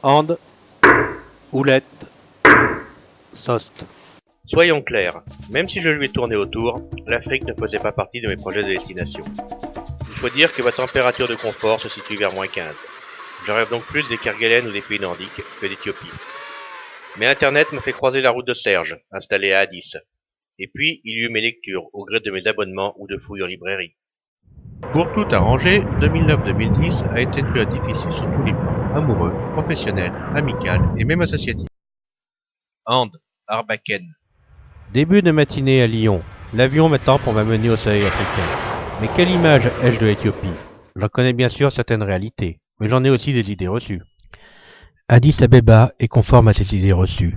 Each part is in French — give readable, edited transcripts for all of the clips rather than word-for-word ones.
Ande, Houlette, Sost. Soyons clairs, même si je lui ai tourné autour, l'Afrique ne faisait pas partie de mes projets de destination. Il faut dire que ma température de confort se situe vers -15. Je rêve donc plus des Kerguelen ou des pays nordiques que d'Éthiopie. Mais Internet m'a fait croiser la route de Serge, installé à Addis. Et puis, il y eut mes lectures, au gré de mes abonnements ou de fouilles en librairie. Pour tout arranger, 2009-2010 a été une période difficile sur tous les plans, amoureux, professionnel, amical et même associatif. Ande, Arbaken. Début de matinée à Lyon. L'avion m'attend pour m'amener au soleil africain. Mais quelle image ai-je de l'Éthiopie? J'en connais bien sûr certaines réalités, mais j'en ai aussi des idées reçues. Addis Abeba est conforme à ces idées reçues.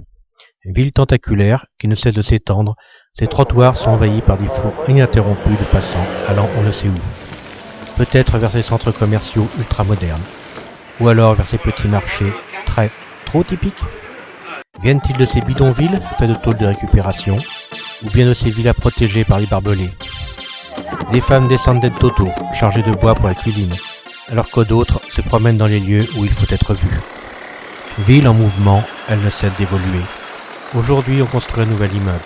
Ville tentaculaire qui ne cesse de s'étendre, ses trottoirs sont envahis par des flux ininterrompus de passants allant on ne sait où. Peut-être vers ses centres commerciaux ultramodernes, ou alors vers ses petits marchés trop typiques. Viennent-ils de ces bidonvilles faits de tôles de récupération, ou bien de ces villas protégées par les barbelés? Des femmes descendent d'El Toto, chargées de bois pour la cuisine, alors que d'autres se promènent dans les lieux où il faut être vu. Ville en mouvement, elle ne cesse d'évoluer. Aujourd'hui, on construit un nouvel immeuble.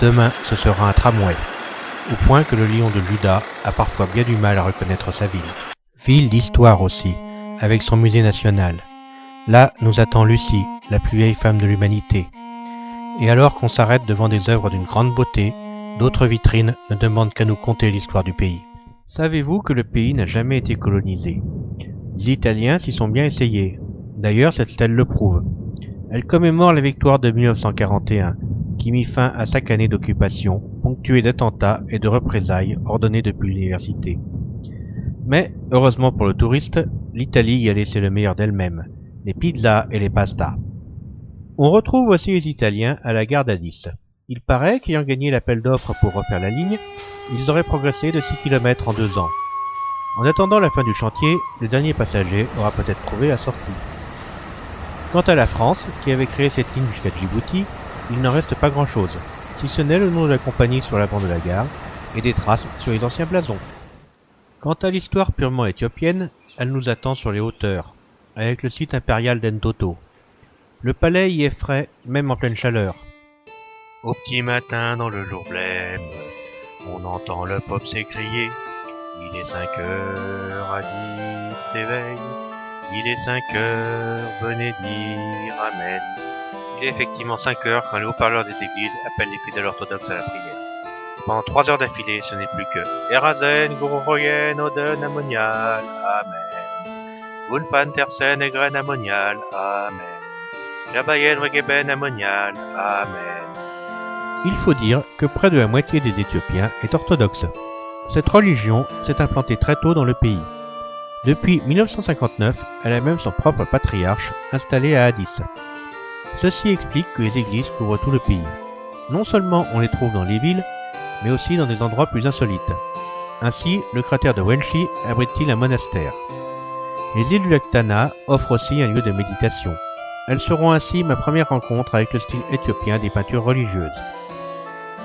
Demain, ce sera un tramway. Au point que le lion de Juda a parfois bien du mal à reconnaître sa ville. Ville d'histoire aussi, avec son musée national. Là nous attend Lucie, la plus vieille femme de l'humanité. Et alors qu'on s'arrête devant des œuvres d'une grande beauté, d'autres vitrines ne demandent qu'à nous conter l'histoire du pays. Savez-vous que le pays n'a jamais été colonisé? Les Italiens s'y sont bien essayés. D'ailleurs, cette stèle le prouve. Elle commémore la victoire de 1941, qui mit fin à 5 années d'occupation, ponctuée d'attentats et de représailles ordonnées depuis l'université. Mais, heureusement pour le touriste, l'Italie y a laissé le meilleur d'elle-même, les pizzas et les pastas. On retrouve aussi les Italiens à la gare d'Addis. Il paraît qu'ayant gagné l'appel d'offres pour refaire la ligne, ils auraient progressé de 6 km en 2 ans. En attendant la fin du chantier, le dernier passager aura peut-être trouvé la sortie. Quant à la France, qui avait créé cette ligne jusqu'à Djibouti, il n'en reste pas grand-chose, si ce n'est le nom de la compagnie sur l'avant de la gare et des traces sur les anciens blasons. Quant à l'histoire purement éthiopienne, elle nous attend sur les hauteurs, avec le site impérial d'Entoto. Le palais y est frais, même en pleine chaleur. Au petit matin, dans le jour blême, on entend le pop s'écrier. Il est 5 heures, Addis s'éveille. Il est 5 heures, venez dire Amen. Il est effectivement 5 heures quand les haut-parleurs des églises appellent les fidèles orthodoxes à la prière. Pendant 3 heures d'affilée, ce n'est plus que Erazen, Gouroyen, Oden, Ammonial, Amen. Ulpan, Tersen, Egren, Ammonial, Amen. Jabayen, Regeben, Ammonial, Amen. Il faut dire que près de la moitié des Éthiopiens est orthodoxe. Cette religion s'est implantée très tôt dans le pays. Depuis 1959, elle a même son propre patriarche installé à Addis. Ceci explique que les églises couvrent tout le pays. Non seulement on les trouve dans les villes, mais aussi dans des endroits plus insolites. Ainsi, le cratère de Wenchi abrite-t-il un monastère. Les îles du lac Tana offrent aussi un lieu de méditation. Elles seront ainsi ma première rencontre avec le style éthiopien des peintures religieuses.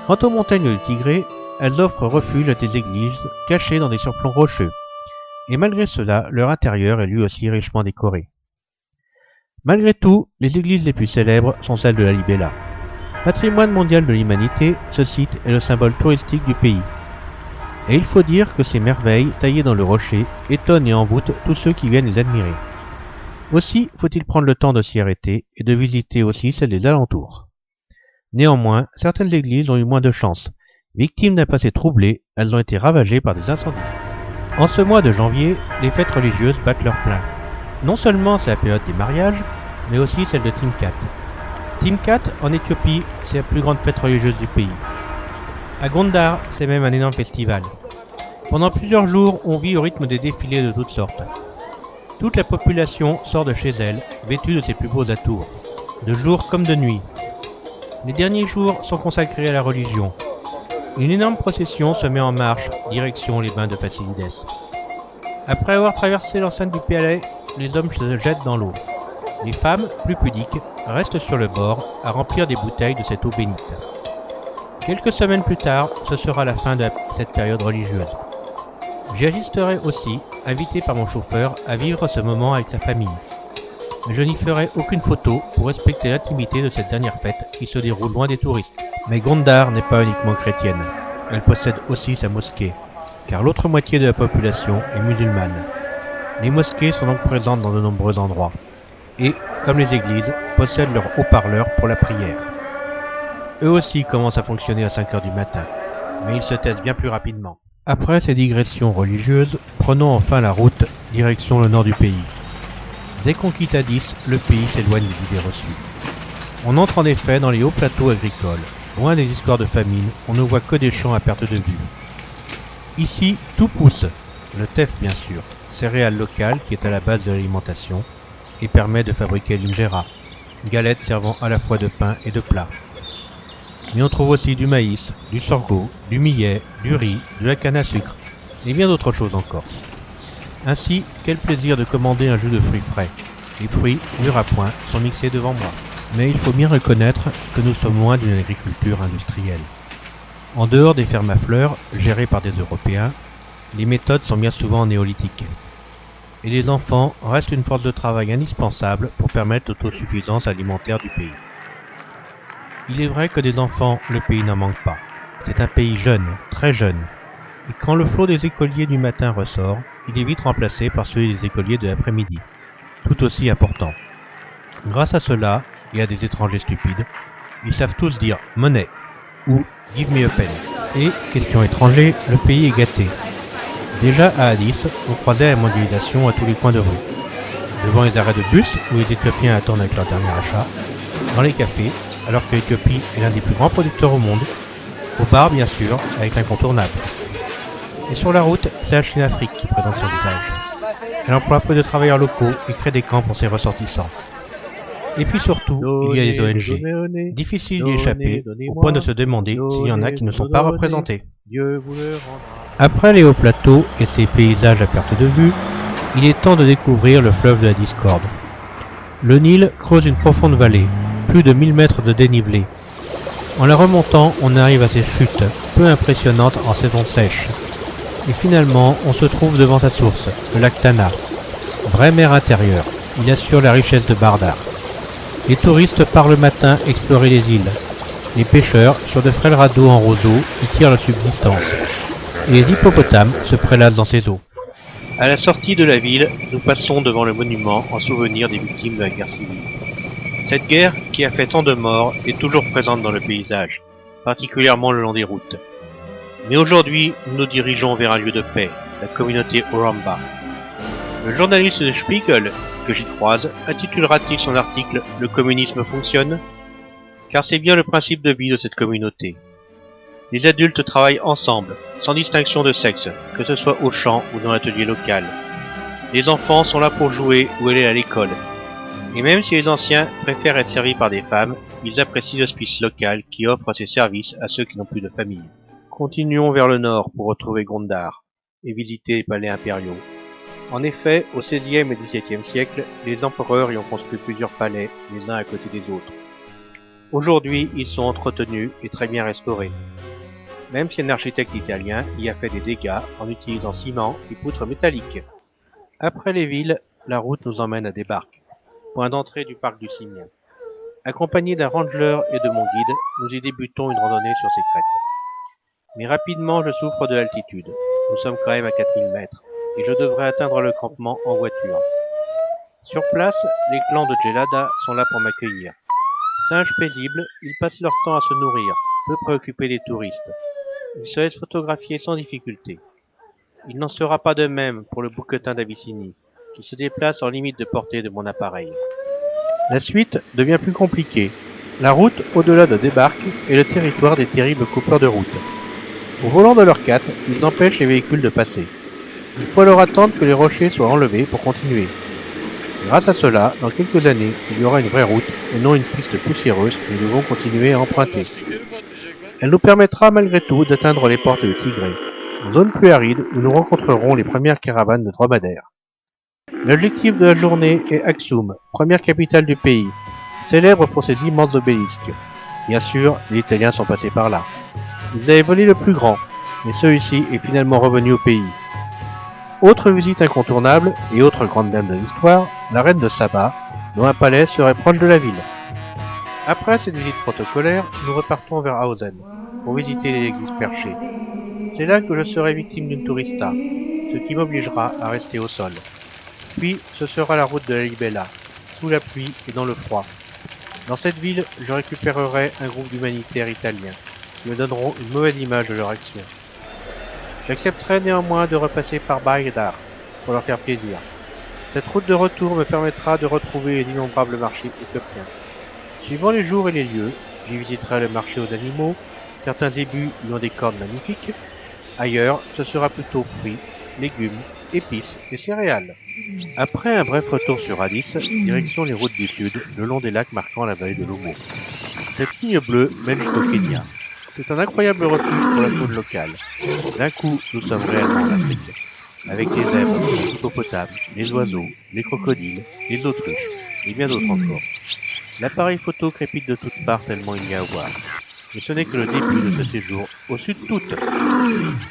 Quant aux montagnes de Tigré, elles offrent refuge à des églises cachées dans des surplombs rocheux. Et malgré cela, leur intérieur est lui aussi richement décoré. Malgré tout, les églises les plus célèbres sont celles de Lalibela. Patrimoine mondial de l'humanité, ce site est le symbole touristique du pays. Et il faut dire que ces merveilles, taillées dans le rocher, étonnent et envoûtent tous ceux qui viennent les admirer. Aussi, faut-il prendre le temps de s'y arrêter et de visiter aussi celles des alentours. Néanmoins, certaines églises ont eu moins de chance. Victimes d'un passé troublé, elles ont été ravagées par des incendies. En ce mois de janvier, les fêtes religieuses battent leur plein. Non seulement c'est la période des mariages, mais aussi celle de Timkat. Timkat, en Éthiopie, c'est la plus grande fête religieuse du pays. À Gondar, c'est même un énorme festival. Pendant plusieurs jours, on vit au rythme des défilés de toutes sortes. Toute la population sort de chez elle, vêtue de ses plus beaux atours, de jour comme de nuit. Les derniers jours sont consacrés à la religion. Une énorme procession se met en marche, direction les bains de Fassilides. Après avoir traversé l'enceinte du palais, les hommes se jettent dans l'eau. Les femmes, plus pudiques, restent sur le bord à remplir des bouteilles de cette eau bénite. Quelques semaines plus tard, ce sera la fin de cette période religieuse. J'y assisterai aussi, invité par mon chauffeur, à vivre ce moment avec sa famille. mais je n'y ferai aucune photo pour respecter l'intimité de cette dernière fête qui se déroule loin des touristes. Mais Gondar n'est pas uniquement chrétienne, elle possède aussi sa mosquée, car l'autre moitié de la population est musulmane. Les mosquées sont donc présentes dans de nombreux endroits, et, comme les églises, possèdent leurs haut-parleurs pour la prière. Eux aussi commencent à fonctionner à 5 heures du matin, mais ils se taisent bien plus rapidement. Après ces digressions religieuses, prenons enfin la route direction le nord du pays. Dès qu'on quitte Addis, le pays s'éloigne des idées reçues. On entre en effet dans les hauts plateaux agricoles. Loin des histoires de famine, on ne voit que des champs à perte de vue. Ici, tout pousse. Le teff bien sûr, céréale locale qui est à la base de l'alimentation et permet de fabriquer l'injera, galette servant à la fois de pain et de plat. Mais on trouve aussi du maïs, du sorgho, du millet, du riz, de la canne à sucre et bien d'autres choses encore. Ainsi, quel plaisir de commander un jus de fruits frais. Les fruits, mûrs à point, sont mixés devant moi. Mais il faut bien reconnaître que nous sommes loin d'une agriculture industrielle. En dehors des fermes à fleurs, gérées par des Européens, les méthodes sont bien souvent néolithiques. Et les enfants restent une force de travail indispensable pour permettre l'autosuffisance alimentaire du pays. Il est vrai que des enfants, le pays n'en manque pas. C'est un pays jeune, très jeune. Et quand le flot des écoliers du matin ressort, il est vite remplacé par celui des écoliers de l'après-midi, tout aussi important. Grâce à cela, et à des étrangers stupides, ils savent tous dire « monnaie » ou « give me a pen ». Et, question étranger, le pays est gâté. Déjà à Addis, on croisait la mondialisation à tous les coins de rue. Devant les arrêts de bus, où les Éthiopiens attendent avec leur dernier achat, dans les cafés, alors que l'Éthiopie est l'un des plus grands producteurs au monde, au bar bien sûr, avec l'incontournable. Et sur la route, c'est la Chine-Afrique qui présente son visage. Elle emploie peu de travailleurs locaux et crée des camps pour ses ressortissants. Et puis surtout, il y a les ONG. Difficile d'y échapper, au point de se demander s'il y en a qui ne sont pas représentés. Après les hauts plateaux et ses paysages à perte de vue, il est temps de découvrir le fleuve de la discorde. Le Nil creuse une profonde vallée, plus de 1000 mètres de dénivelé. En la remontant, on arrive à ces chutes, peu impressionnantes en saison sèche. Et finalement, on se trouve devant sa source, le lac Tana. Vraie mer intérieure, il assure la richesse de Bardar. Les touristes partent le matin explorer les îles. Les pêcheurs sur de frêles radeaux en roseau y tirent leur subsistance. Et les hippopotames se prélasent dans ces eaux. À la sortie de la ville, nous passons devant le monument en souvenir des victimes de la guerre civile. Cette guerre, qui a fait tant de morts, est toujours présente dans le paysage, particulièrement le long des routes. Mais aujourd'hui, nous nous dirigeons vers un lieu de paix, la communauté Oramba. Le journaliste de Spiegel, que j'y croise, intitulera-t-il son article « Le communisme fonctionne ?» Car c'est bien le principe de vie de cette communauté. Les adultes travaillent ensemble, sans distinction de sexe, que ce soit au champ ou dans l'atelier local. Les enfants sont là pour jouer ou aller à l'école. Et même si les anciens préfèrent être servis par des femmes, ils apprécient l'hospice local qui offre ses services à ceux qui n'ont plus de famille. Continuons vers le nord pour retrouver Gondar et visiter les palais impériaux. En effet, au XVIe et XVIIe siècle, les empereurs y ont construit plusieurs palais, les uns à côté des autres. Aujourd'hui, ils sont entretenus et très bien restaurés. Même si un architecte italien y a fait des dégâts en utilisant ciment et poutres métalliques. Après les villes, la route nous emmène à Debark, point d'entrée du parc du Simien. Accompagnés d'un ranger et de mon guide, nous y débutons une randonnée sur ces crêtes. Mais rapidement, je souffre de l'altitude. Nous sommes quand même à 4000 mètres. Et je devrais atteindre le campement en voiture. Sur place, les clans de Gelada sont là pour m'accueillir. Singes paisibles, ils passent leur temps à se nourrir, peu préoccupés des touristes. Ils se laissent photographier sans difficulté. Il n'en sera pas de même pour le bouquetin d'Abyssinie, qui se déplace en limite de portée de mon appareil. La suite devient plus compliquée. La route, au-delà de Debark, est le territoire des terribles coupeurs de route. Au volant de leur 4, ils empêchent les véhicules de passer. Il faut alors attendre que les rochers soient enlevés pour continuer. Grâce à cela, dans quelques années, il y aura une vraie route et non une piste poussiéreuse que nous devons continuer à emprunter. Elle nous permettra malgré tout d'atteindre les portes de Tigré, une zone plus aride où nous rencontrerons les premières caravanes de dromadaires. L'objectif de la journée est Aksum, première capitale du pays, célèbre pour ses immenses obélisques. Bien sûr, les Italiens sont passés par là. Ils avaient volé le plus grand, mais celui-ci est finalement revenu au pays. Autre visite incontournable et autre grande dame de l'histoire, la reine de Saba, dont un palais serait proche de la ville. Après cette visite protocolaire, nous repartons vers Hausen pour visiter l'église perchée. C'est là que je serai victime d'une tourista, ce qui m'obligera à rester au sol. Puis ce sera la route de la Libella, sous la pluie et dans le froid. Dans cette ville, je récupérerai un groupe d'humanitaires italiens qui me donneront une mauvaise image de leur action. J'accepterai néanmoins de repasser par Baïdar pour leur faire plaisir. Cette route de retour me permettra de retrouver les innombrables marchés éthiopiens. Suivant les jours et les lieux, j'y visiterai le marché aux animaux, certains ébus y ont des cornes magnifiques, ailleurs ce sera plutôt fruits, légumes, épices et céréales. Après un bref retour sur Addis, direction les routes du sud, le long des lacs marquant la vallée de l'Omo. Cette ligne bleue mène jusqu'au Kenya. C'est un incroyable refuge pour la faune locale. D'un coup, nous sommes réellement en Afrique. Avec les zèbres, les hippopotames, les oiseaux, les crocodiles, les autruches, et bien d'autres encore. L'appareil photo crépite de toutes parts tellement il y a à voir. Mais ce n'est que le début de ce séjour au sud toutes.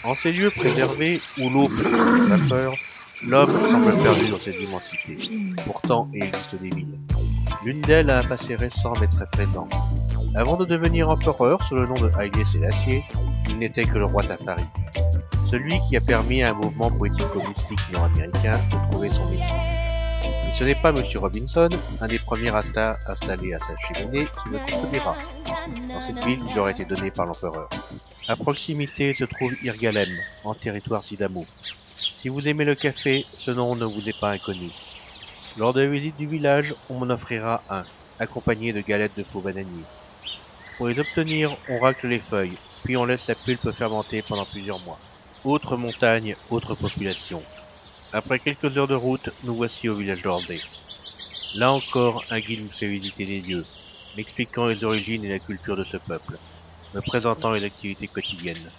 En ces lieux préservés où l'eau peut être vapeur, l'homme semble perdu dans cette immensité. Pourtant, il existe des villes. L'une d'elles a un passé récent mais très présent. Avant de devenir empereur sous le nom de Haïlé Sélassié, il n'était que le roi Tafari. Celui qui a permis à un mouvement poético-mystique nord-américain de trouver son messie. Et ce n'est pas M. Robinson, un des premiers Rastas installés à sa cheminée, qui me contredira. Dans cette ville, il aurait été donné par l'empereur. À proximité se trouve Irgalem, en territoire Sidamo. Si vous aimez le café, ce nom ne vous est pas inconnu. Lors de la visite du village, on m'en offrira un, accompagné de galettes de faux bananiers. Pour les obtenir, on racle les feuilles, puis on laisse la pulpe fermenter pendant plusieurs mois. Autre montagne, autre population. Après quelques heures de route, nous voici au village d'Ordé. Là encore, un guide me fait visiter les lieux, m'expliquant les origines et la culture de ce peuple, me présentant les activités quotidiennes.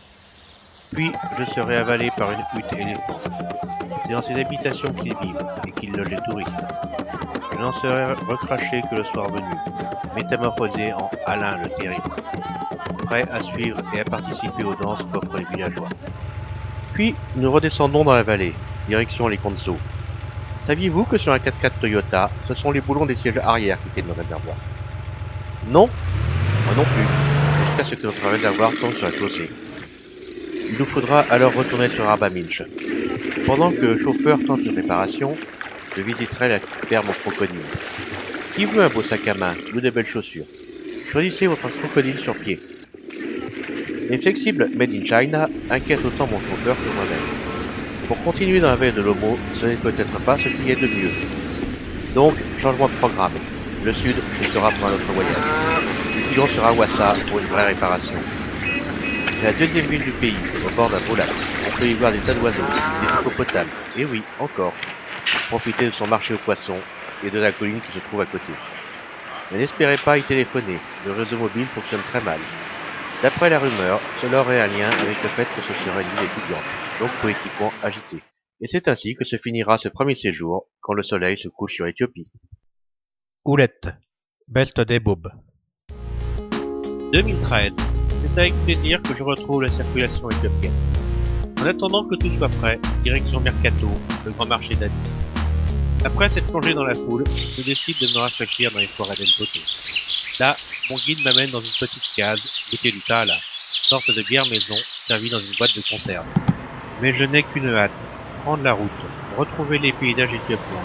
Puis, je serai avalé par une hutte éléphant. C'est dans ces habitations qu'ils vivent et qu'ils logent les touristes. Je n'en serai recraché que le soir venu, métamorphosé en Alain le Terrible, prêt à suivre et à participer aux danses qu'offrent les villageois. Puis, nous redescendons dans la vallée, direction les Konso. Saviez-vous que sur un 4x4 Toyota, ce sont les boulons des sièges arrière qui tiennent le réservoir? Non? Moi non plus, jusqu'à ce que notre réservoir tombe sur la chaussée. Il nous faudra alors retourner sur Arba Minch. Pendant que le chauffeur tente une réparation, je visiterai la ferme aux crocodiles. Qui veut un beau sac à main ou de belles chaussures? Choisissez votre crocodile sur pied. Les flexibles Made in China inquiètent autant mon chauffeur que moi-même. Pour continuer dans la vallée de l'Omo, ce n'est peut-être pas ce qu'il y a de mieux. Donc, changement de programme. Le sud, ce sera pour un autre voyage. Nous filons sur Awassa pour une vraie réparation. C'est la deuxième ville du pays, au bord d'un beau lac. On peut y voir des tas d'oiseaux, des hippopotames, et oui, encore, pour profiter de son marché aux poissons et de la colline qui se trouve à côté. Mais n'espérez pas y téléphoner, le réseau mobile fonctionne très mal. D'après la rumeur, cela aurait un lien avec le fait que ce serait une ville étudiante, donc poétiquement agitée. Et c'est ainsi que se finira ce premier séjour, quand le soleil se couche sur Éthiopie. Oulette, Best des Bob. 2013. C'est avec plaisir que je retrouve la circulation éthiopienne. En attendant que tout soit prêt, direction Mercato, le grand marché d'Addis. Après cette plongée dans la foule, je décide de me rafraîchir dans les forêts d'Enpoto. Là, mon guide m'amène dans une petite case, goûter du tala, sorte de bière maison servie dans une boîte de conserve. Mais je n'ai qu'une hâte, prendre la route, retrouver les paysages éthiopiens,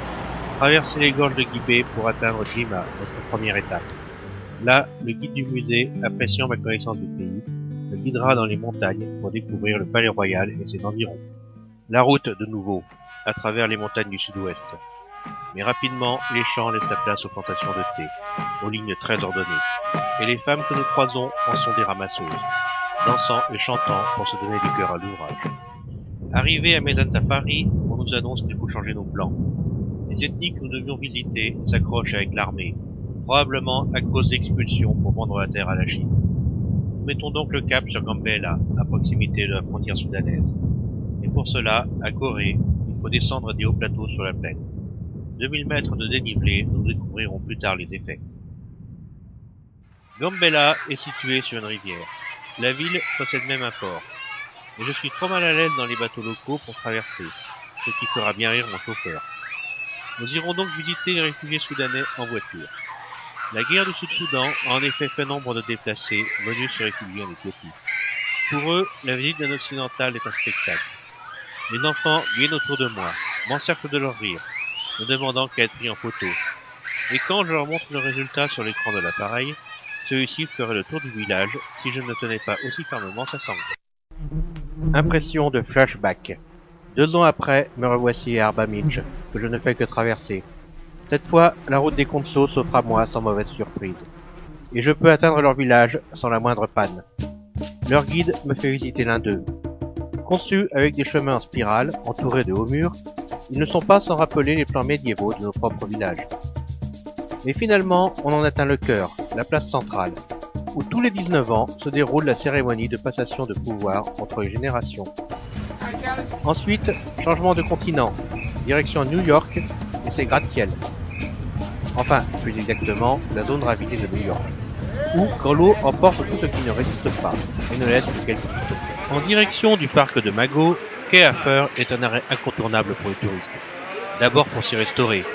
traverser les gorges de Guibé pour atteindre Djima, notre première étape. Là, le guide du musée, appréciant ma connaissance du pays, me guidera dans les montagnes pour découvrir le palais royal et ses environs. La route, de nouveau, à travers les montagnes du sud-ouest. Mais rapidement, les champs laissent la place aux plantations de thé, aux lignes très ordonnées. Et les femmes que nous croisons en sont des ramasseuses, dansant et chantant pour se donner du cœur à l'ouvrage. Arrivé à Mezantafari, on nous annonce qu'il faut changer nos plans. Les ethnies que nous devions visiter s'accrochent avec l'armée, probablement à cause d'expulsions pour vendre la terre à la Chine. Nous mettons donc le cap sur Gambela, à proximité de la frontière soudanaise. Et pour cela, à Gorée, il faut descendre des hauts plateaux sur la plaine. 2000 mètres de dénivelé, nous découvrirons plus tard les effets. Gambela est située sur une rivière. La ville possède même un port. Mais je suis trop mal à l'aise dans les bateaux locaux pour traverser, ce qui fera bien rire mon chauffeur. Nous irons donc visiter les réfugiés soudanais en voiture. La guerre du Sud-Soudan a en effet fait nombre de déplacés venus se réfugier en Éthiopie. Pour eux, la visite d'un occidental est un spectacle. Les enfants viennent autour de moi, m'encerclent de leur rire, me demandant qu'à être pris en photo. Et quand je leur montre le résultat sur l'écran de l'appareil, celui-ci ferait le tour du village si je ne tenais pas aussi fermement sa sangle. Impression de flashback. 2 ans après, me revoici à Arbamidj, que je ne fais que traverser. Cette fois, la route des Conso s'offre à moi sans mauvaise surprise. Et je peux atteindre leur village sans la moindre panne. Leur guide me fait visiter l'un d'eux. Conçus avec des chemins en spirale, entourés de hauts murs, ils ne sont pas sans rappeler les plans médiévaux de nos propres villages. Mais finalement, on en atteint le cœur, la place centrale, où tous les 19 ans se déroule la cérémonie de passation de pouvoir entre les générations. Ensuite, changement de continent, direction New York et ses gratte-ciel. Enfin, plus exactement, la zone ravitée de New York, où quand l'eau emporte tout ce qui ne résiste pas et ne laisse que quelques photos. En direction du parc de Mago, Quai Affer est un arrêt incontournable pour les touristes. D'abord pour s'y restaurer,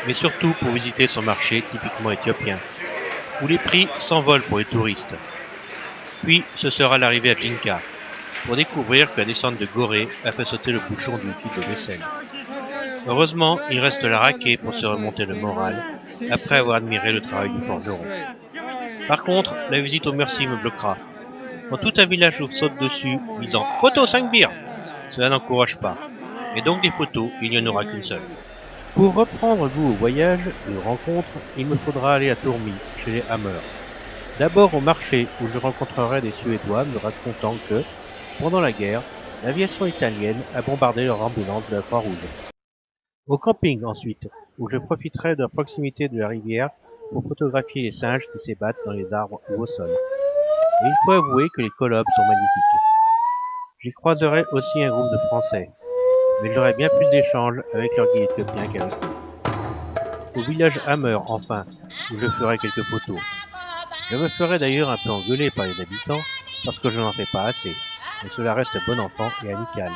mais surtout pour visiter son marché typiquement éthiopien, où les prix s'envolent pour les touristes. Puis ce sera l'arrivée à Tinka, pour découvrir que la descente de Gorée a fait sauter le bouchon du liquide de vaisselle. Heureusement, il reste la raquée pour se remonter le moral, après avoir admiré le travail du forgeron. Par contre, la visite au Merci me bloquera. Quand tout un village vous saute dessus, disant « Photo 5 bières !» Cela n'encourage pas. Et donc des photos, il n'y en aura qu'une seule. Pour reprendre goût au voyage et aux rencontres, il me faudra aller à Tourmi, chez les Hammer. D'abord au marché, où je rencontrerai des Suédois me racontant que, pendant la guerre, l'aviation italienne a bombardé leur ambulance de la Croix-Rouge. Au camping ensuite, où je profiterai de la proximité de la rivière pour photographier les singes qui s'ébattent dans les arbres ou au sol. Et il faut avouer que les colobes sont magnifiques. J'y croiserai aussi un groupe de Français, mais j'aurai bien plus d'échanges avec leur guide éthiopien qu'avec eux. Au village Hammer, enfin, où je ferai quelques photos. Je me ferai d'ailleurs un peu engueuler par les habitants, parce que je n'en fais pas assez, mais cela reste bon enfant et amical.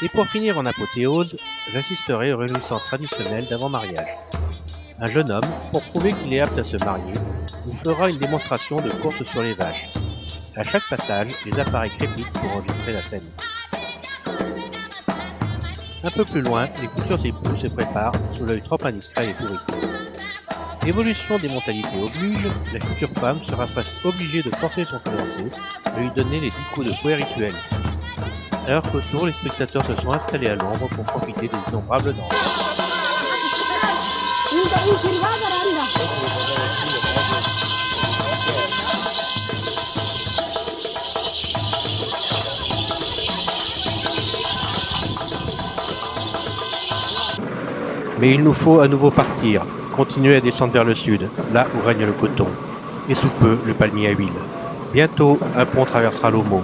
Et pour finir en apothéose, j'assisterai aux réjouissances traditionnelles d'avant-mariage. Un jeune homme, pour prouver qu'il est apte à se marier, nous fera une démonstration de course sur les vaches. À chaque passage, les appareils crépitent pour enregistrer la scène. Un peu plus loin, les futurs époux se préparent sous l'œil trop indiscret des touristes. L'évolution des mentalités oblige, la future femme sera presque obligée de forcer son fiancé à lui donner les 10 coups de fouet rituels. Alors qu'autour, les spectateurs se sont installés à l'ombre pour profiter des innombrables danses. Mais il nous faut à nouveau partir, continuer à descendre vers le sud, là où règne le coton, et sous peu le palmier à huile. Bientôt, un pont traversera l'Omo.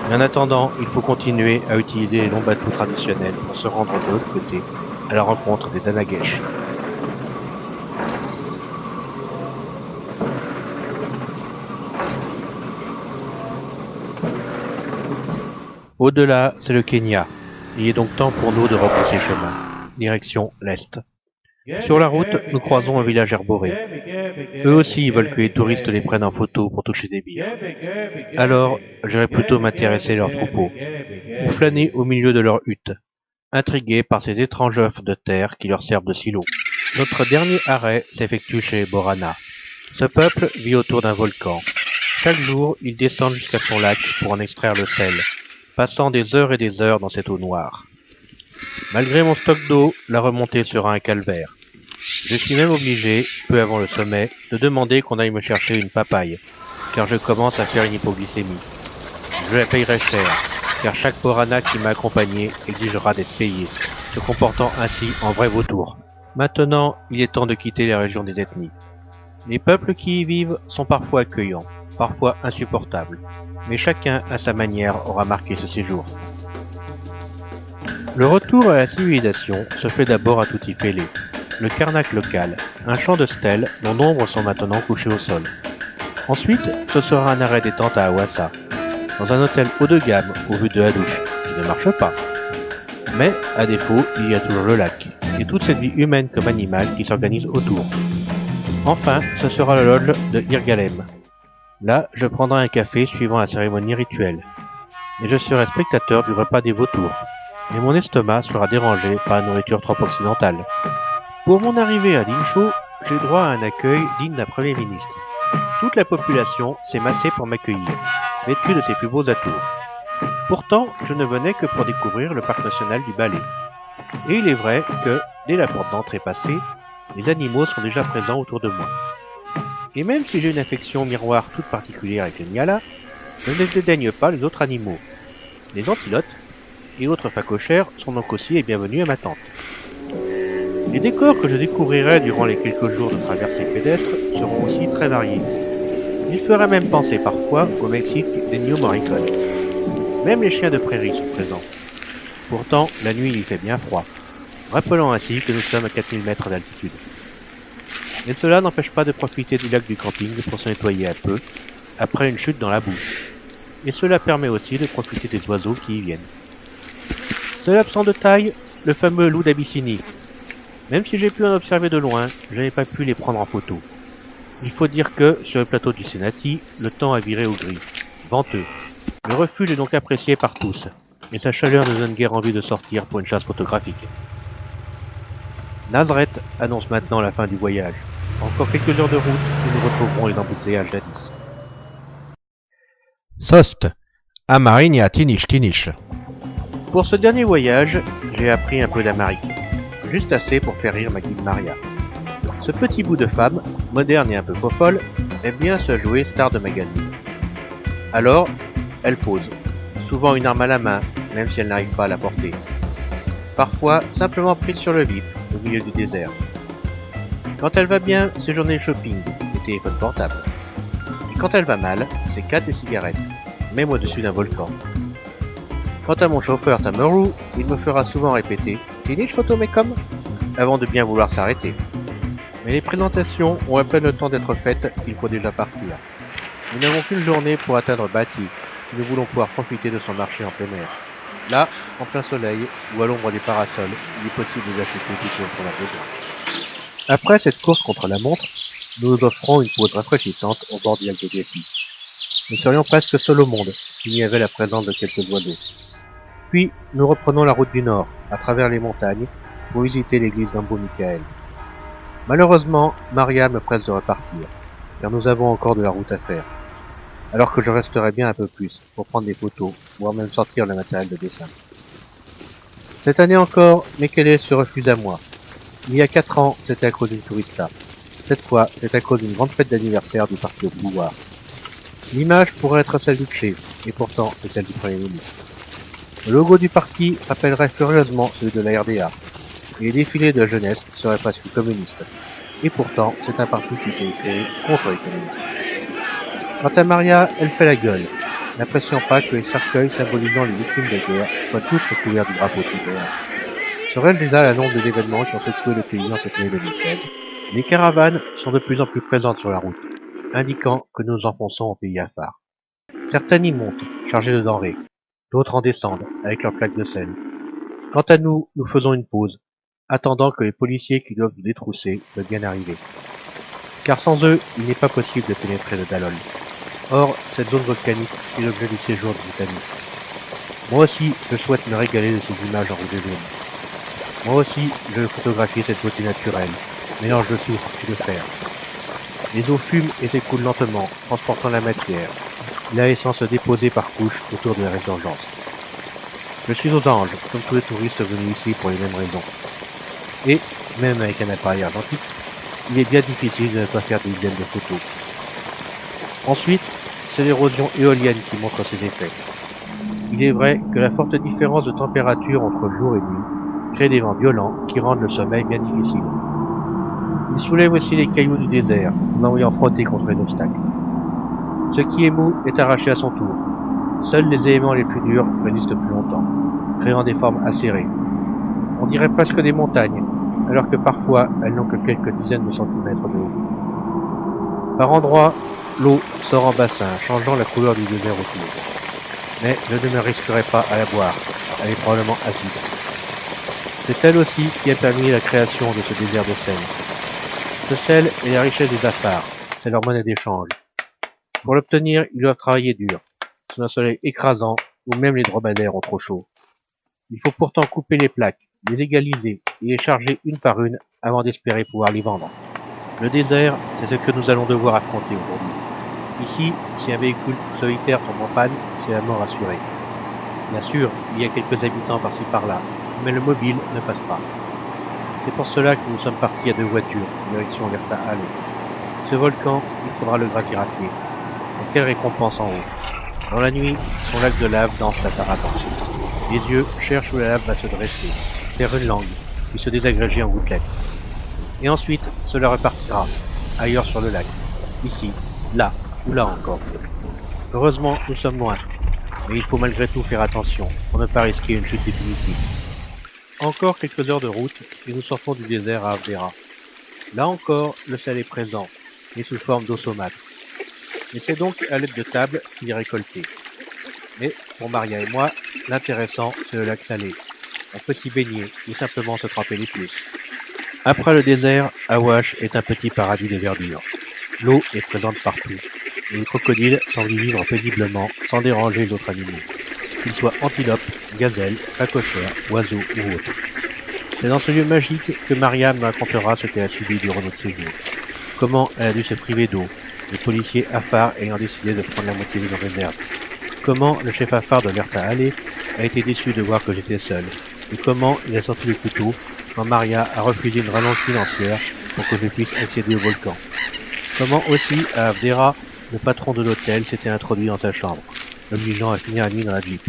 Mais en attendant, il faut continuer à utiliser les longs bateaux traditionnels pour se rendre de l'autre côté, à la rencontre des Danagesh. Au-delà, c'est le Kenya. Il est donc temps pour nous de repousser chemin. Direction l'Est. Sur la route, nous croisons un village arboré. Eux aussi veulent que les touristes les prennent en photo pour toucher des billes. Alors, j'irai plutôt m'intéresser à leurs troupeaux, ou flâner au milieu de leurs huttes, intrigué par ces étranges œufs de terre qui leur servent de silo. Notre dernier arrêt s'effectue chez les Borana. Ce peuple vit autour d'un volcan. Chaque jour, ils descendent jusqu'à son lac pour en extraire le sel, passant des heures et des heures dans cette eau noire. Malgré mon stock d'eau, la remontée sera un calvaire. Je suis même obligé, peu avant le sommet, de demander qu'on aille me chercher une papaye, car je commence à faire une hypoglycémie. Je la payerai cher, car chaque Borana qui m'a accompagné exigera d'être payé, se comportant ainsi en vrai vautour. Maintenant, il est temps de quitter les régions des ethnies. Les peuples qui y vivent sont parfois accueillants, parfois insupportables, mais chacun à sa manière aura marqué ce séjour. Le retour à la civilisation se fait d'abord à Tutifele, le Karnak local, un champ de stèles dont nombre sont maintenant couchés au sol. Ensuite, ce sera un arrêt détente à Hawassa, dans un hôtel haut de gamme au vu de la douche, qui ne marche pas. Mais, à défaut, il y a toujours le lac. et toute cette vie humaine comme animale qui s'organise autour. Enfin, ce sera la lodge de Irgalem. Là, je prendrai un café suivant la cérémonie rituelle. Et je serai spectateur du repas des vautours. Mais mon estomac sera dérangé par la nourriture trop occidentale. Pour mon arrivée à Dinsho, j'ai droit à un accueil digne d'un Premier ministre. Toute la population s'est massée pour m'accueillir, vêtue de ses plus beaux atours. Pourtant, je ne venais que pour découvrir le parc national du Balai. Et il est vrai que, dès la porte d'entrée passée, les animaux sont déjà présents autour de moi. Et même si j'ai une affection miroir toute particulière avec les Nyala, je ne dédaigne pas les autres animaux. Les antilotes et autres phacochères sont donc aussi les bienvenus à ma tente. Les décors que je découvrirai durant les quelques jours de traversée pédestre seront aussi très variés. Il ferait même penser parfois au Mexique d'Ennio Morricone. Même les chiens de prairie sont présents. Pourtant, la nuit il fait bien froid, rappelant ainsi que nous sommes à 4000 mètres d'altitude. Mais cela n'empêche pas de profiter du lac du camping pour se nettoyer un peu, après une chute dans la boue. Et cela permet aussi de profiter des oiseaux qui y viennent. Seul absent de taille, le fameux loup d'Abyssinie. Même si j'ai pu en observer de loin, je n'ai pas pu les prendre en photo. Il faut dire que, sur le plateau du Senati, le temps a viré au gris, venteux. Le refuge est donc apprécié par tous, et sa chaleur ne donne guère envie de sortir pour une chasse photographique. Nazareth annonce maintenant la fin du voyage. Encore quelques heures de route et nous retrouverons les embouteillages d'Addis. Sost, Amarinia Tinish Tinish. Pour ce dernier voyage, j'ai appris un peu d'amérique, juste assez pour faire rire ma guide Maria. Ce petit bout de femme, moderne et un peu fofolle, aime bien se jouer star de magazine. Alors, elle pose, souvent une arme à la main, même si elle n'arrive pas à la porter. Parfois, simplement prise sur le vif, au milieu du désert. Quand elle va bien, c'est journée shopping et téléphone portable. Et quand elle va mal, c'est 4 et cigarettes, même au-dessus d'un volcan. Quant à mon chauffeur Tamaru, il me fera souvent répéter « Finish photo Mekom » avant de bien vouloir s'arrêter. Mais les présentations ont à peine le temps d'être faites qu'il faut déjà partir. Nous n'avons qu'une journée pour atteindre Bati, si nous voulons pouvoir profiter de son marché en plein air. Là, en plein soleil, ou à l'ombre des parasols, il est possible d'acheter tout ce dont on a besoin. Après cette course contre la montre, nous nous offrons une pause rafraîchissante au bord du lac de Gepi. Nous serions presque seuls au monde, s'il y avait la présence de quelques oiseaux. Puis, nous reprenons la route du nord, à travers les montagnes, pour visiter l'église d'Ambo Michael. Malheureusement, Maria me presse de repartir, car nous avons encore de la route à faire. Alors que je resterai bien un peu plus, pour prendre des photos, voire même sortir le matériel de dessin. Cette année encore, Mekele se refuse à moi. Il y a 4 ans, c'était à cause d'une tourista. Cette fois, c'est à cause d'une grande fête d'anniversaire du parti au pouvoir. L'image pourrait être celle du Che, et pourtant c'est celle du Premier ministre. Le logo du parti rappellerait furieusement celui de la RDA, et les défilés de la jeunesse seraient presque communistes. Et pourtant, c'est un parti qui s'est créé contre les communistes. Quant à Maria, elle fait la gueule, n'appréciant pas que les cercueils symbolisant les victimes de guerre soient tous recouverts du drapeau tibétain. Serait-elle déjà l'annonce des événements qui ont secoué le pays en cette année 2016? Les caravanes sont de plus en plus présentes sur la route, indiquant que nous nous enfonçons au pays Afar. Certaines y montent, chargées de denrées. D'autres en descendent, avec leurs plaques de sel. Quant à nous, nous faisons une pause, attendant que les policiers qui doivent nous détrousser veuillent bien arriver. Car sans eux, il n'est pas possible de pénétrer le Dalol. Or, cette zone volcanique est l'objet du séjour des Britanniques. Moi aussi, je souhaite me régaler de ces images en rouge et jaune. Moi aussi, je veux photographier cette beauté naturelle, mélange de soufre et de fer. Les eaux fument et s'écoulent lentement, transportant la matière, la laissant se déposer par couches autour de la résurgence. Je suis aux anges, comme tous les touristes venus ici pour les mêmes raisons. Et, même avec un appareil argentique, il est bien difficile de ne pas faire des dizaines de photos. Ensuite, c'est l'érosion éolienne qui montre ses effets. Il est vrai que la forte différence de température entre jour et nuit crée des vents violents qui rendent le sommeil bien difficile. Il soulève aussi les cailloux du désert, en envoyant frotter contre les obstacles. Ce qui est mou est arraché à son tour. Seuls les éléments les plus durs résistent plus longtemps, créant des formes acérées. On dirait presque des montagnes, alors que parfois elles n'ont que quelques dizaines de centimètres de haut. Par endroits, l'eau sort en bassin, changeant la couleur du désert autour. Mais je ne me risquerai pas à la boire, elle est probablement acide. C'est elle aussi qui a permis la création de ce désert de sel. Ce sel est la richesse des Afars, c'est leur monnaie d'échange. Pour l'obtenir, ils doivent travailler dur, sous un soleil écrasant où même les dromadaires ont trop chaud. Il faut pourtant couper les plaques, les égaliser et les charger une par une avant d'espérer pouvoir les vendre. Le désert, c'est ce que nous allons devoir affronter aujourd'hui. Ici, si un véhicule solitaire tombe en panne, c'est la mort assurée. Bien sûr, il y a quelques habitants par-ci par-là, mais le mobile ne passe pas. C'est pour cela que nous sommes partis à 2 voitures, direction Lerta Alley. Ce volcan, il faudra le gravir à pied. Et quelle récompense en haut. Dans la nuit, son lac de lave danse la taratan. Les yeux cherchent où la lave va se dresser, faire une langue, puis se désagréger en gouttelettes. Et ensuite, cela repartira, ailleurs sur le lac, ici, là, ou là encore. Heureusement, nous sommes loin, mais il faut malgré tout faire attention, pour ne pas risquer une chute définitive. Encore quelques heures de route, et nous sortons du désert à Avdera. Là encore, le sel est présent, et sous forme d'eau saumâtre. Et c'est donc à l'aide de tables qu'il est récolté. Mais, pour Maria et moi, l'intéressant, c'est le lac salé. On peut s'y baigner, ou simplement se tremper les pieds. Après le désert, Awash est un petit paradis de verdure. L'eau est présente partout, et les crocodiles semblent y vivre paisiblement, sans déranger les autres animaux, qu'ils soient antilopes, gazelles, phacochères, oiseaux ou autres. C'est dans ce lieu magique que Maria me racontera ce qu'elle a subi durant notre séjour. Comment elle a dû se priver d'eau, le policier Afar ayant décidé de prendre la moitié de nos réserves. Comment le chef Afar de Lerta Alley a été déçu de voir que j'étais seul, et comment il a sorti le couteau quand Maria a refusé une rallonge financière pour que je puisse accéder au volcan. Comment aussi, à Avdera, le patron de l'hôtel s'était introduit dans sa chambre, l'obligeant à finir la nuit dans la Jeep.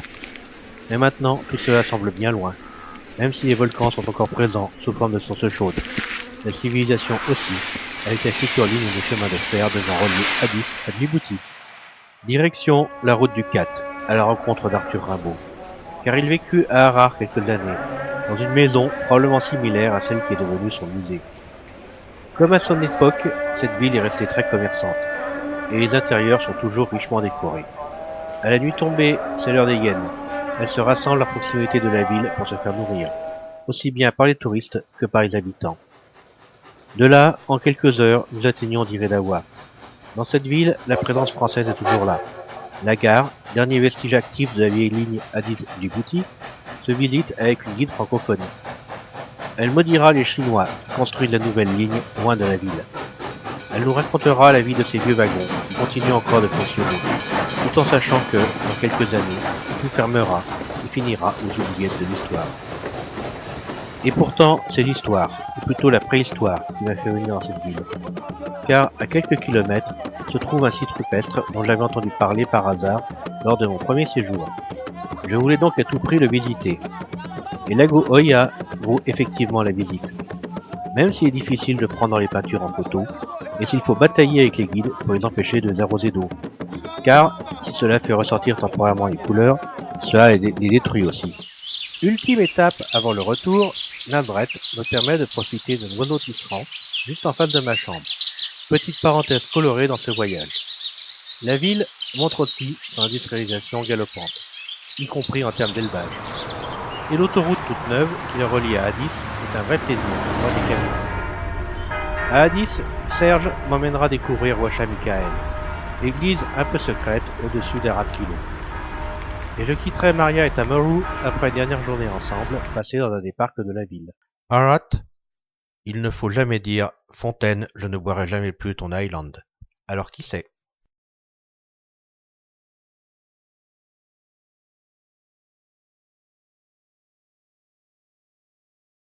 Mais maintenant, tout cela semble bien loin, même si les volcans sont encore présents sous forme de sources chaudes. La civilisation aussi, avec la future ligne de chemin de fer devant relier Addis à Djibouti. Direction la route du Cat, à la rencontre d'Arthur Rimbaud. Car il vécut à Harar quelques années, dans une maison probablement similaire à celle qui est devenue son musée. Comme à son époque, cette ville est restée très commerçante, et les intérieurs sont toujours richement décorés. À la nuit tombée, c'est l'heure des hyènes. Elles se rassemblent à proximité de la ville pour se faire nourrir, aussi bien par les touristes que par les habitants. De là, en quelques heures, nous atteignons Diredawa. Dans cette ville, la présence française est toujours là. La gare, dernier vestige actif de la vieille ligne Addis-Djibouti, se visite avec une guide francophone. Elle maudira les Chinois qui construisent la nouvelle ligne loin de la ville. Elle nous racontera la vie de ces vieux wagons qui continuent encore de fonctionner, tout en sachant que, dans quelques années, tout fermera et finira aux oubliettes de l'histoire. Et pourtant, c'est l'histoire, ou plutôt la préhistoire, qui m'a fait venir dans cette ville. Car, à quelques kilomètres, se trouve un site rupestre dont j'avais entendu parler par hasard lors de mon premier séjour. Je voulais donc à tout prix le visiter. Et Lago Oya vaut effectivement la visite. Même s'il est difficile de prendre les peintures en photo, et s'il faut batailler avec les guides pour les empêcher de les arroser d'eau. Car, si cela fait ressortir temporairement les couleurs, cela les détruit aussi. Ultime étape avant le retour, Navret me permet de profiter d'un oiseau tisserand juste en face de ma chambre. Petite parenthèse colorée dans ce voyage. La ville montre aussi son industrialisation galopante, y compris en termes d'élevage. Et l'autoroute toute neuve qui le relie à Addis est un vrai plaisir, moi des canons. À Addis, Serge m'emmènera découvrir Wacha Mikael, église un peu secrète au-dessus d'Arad Kilo. Et je quitterai Maria et Tamaru après une dernière journée ensemble, passée dans un des parcs de la ville. Arat, il ne faut jamais dire « Fontaine, je ne boirai jamais plus ton Highland ». Alors qui sait?